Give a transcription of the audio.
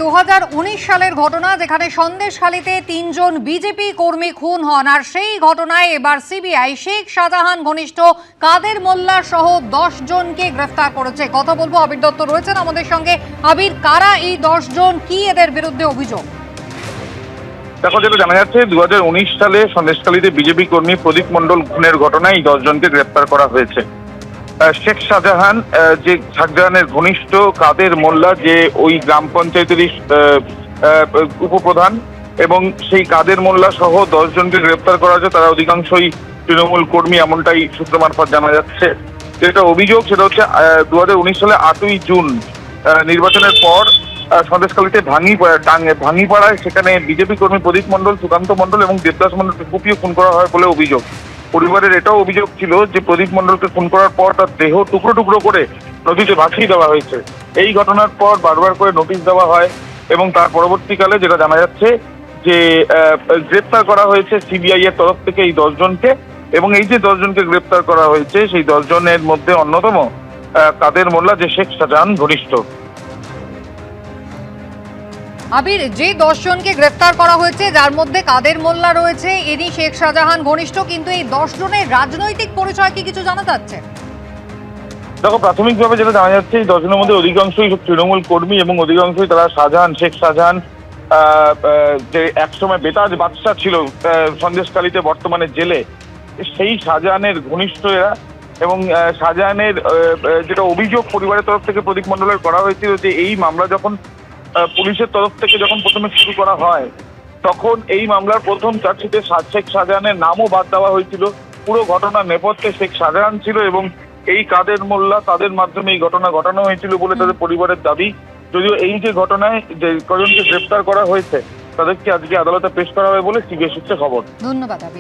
2019 সালের ঘটনা, যেখানে সন্দেশখালীতে 3 জন বিজেপি কর্মী খুন হন। আর সেই ঘটনায় এবার সিবিআই শেখ শাহজাহান ঘনিষ্ঠ কাদের মোল্লা সহ 10 জনকে গ্রেফতার করেছে। কথা বলবো, আবির দত্ত রয়েছেন আমাদের সঙ্গে। আবির, কারা এই 10 জন, কি এদের বিরুদ্ধে অভিযোগ? দেখো, যেটা জানা যাচ্ছে 2019 সালে সন্দেশখালীতে বিজেপি কর্মী প্রদীপ মণ্ডল খুনের ঘটনায় এই 10 জনকে গ্রেপ্তার করা হয়েছে। শেখ শাহজাহান, যে শাহজাহানের ঘনিষ্ঠ কাদের মোল্লা, যে ওই গ্রাম পঞ্চায়েতেরই উপপ্রধান, এবং সেই কাদের মোল্লা সহ 10 জনকে গ্রেপ্তার করা হয়েছে। তারা অধিকাংশই তৃণমূল কর্মী, এমনটাই সূত্র মারফত জানা যাচ্ছে। যেটা অভিযোগ সেটা হচ্ছে 2019 সালে 8ই জুন নির্বাচনের পর সন্দেশখালীতে ভাঙিপাড়ায় সেখানে বিজেপি কর্মী প্রদীপ মণ্ডল, সুকান্ত মণ্ডল এবং দেবদাস মণ্ডলকে কুপিয়ে খুন করা হয় বলে অভিযোগ। পরিবারের এটাও অভিযোগ ছিল যে প্রদীপ মণ্ডলকে খুন করার পর তার দেহ টুকরো টুকরো করে নদীতে ভাসিয়ে দেওয়া হয়েছে। এই ঘটনার পর বারবার করে নোটিশ দেওয়া হয় এবং তার পরবর্তীকালে যেটা জানা যাচ্ছে যে গ্রেপ্তার করা হয়েছে সিবিআই এর তরফ থেকে এই 10 জনকে। এবং এই যে 10 জনকে গ্রেপ্তার করা হয়েছে সেই 10 জনের মধ্যে অন্যতম কাদের মোল্লা, যে শেখ শাহজাহান ঘনিষ্ঠ। আবির, যে 10 জনকে গ্রেফতার করা হয়েছে, যার মধ্যে কাদের মোল্লা রয়েছে, ইনি শেখ শাহজাহান ঘনিষ্ঠ, কিন্তু এই 10 জনের রাজনৈতিক পরিচয় কি কিছু জানা যাচ্ছে? দেখো, প্রাথমিকভাবে যেটা জানা যাচ্ছে এই 10 জনের মধ্যে অধিকাংশই তৃণমূল কর্মী এবং অধিকাংশই তারা শেখ শাহজাহান, যে একসময় বেতাজ বাদশাহ ছিল সন্দেশখালীতে, বর্তমানে জেলে, সেই শাহজাহানের ঘনিষ্ঠ এরা। এবং শাহজাহানের যেটা অভিযোগ পরিবারের তরফ থেকে প্রদীপ মণ্ডলের করা হয়েছিল যে এই মামলা যখন পুলিশের তরফ থেকে যখন প্রথমে শুরু করা হয়, তখন এই মামলার প্রথম চার্জশিটে শেখ শাহজাহানের নামও বাদ দেওয়া হয়েছিল। পুরো ঘটনার নেপথ্যে শেখ শাহজাহান ছিল এবং এই কাদের মোল্লা, তাদের মাধ্যমে এই ঘটনা ঘটানো হয়েছিল বলে তাদের পরিবারের দাবি। যদিও এই যে ঘটনায় যে কজনকে গ্রেপ্তার করা হয়েছে তাদেরকে আজকে আদালতে পেশ করা হবে বলে সিবিআই সূত্রে খবর। ধন্যবাদ আবির।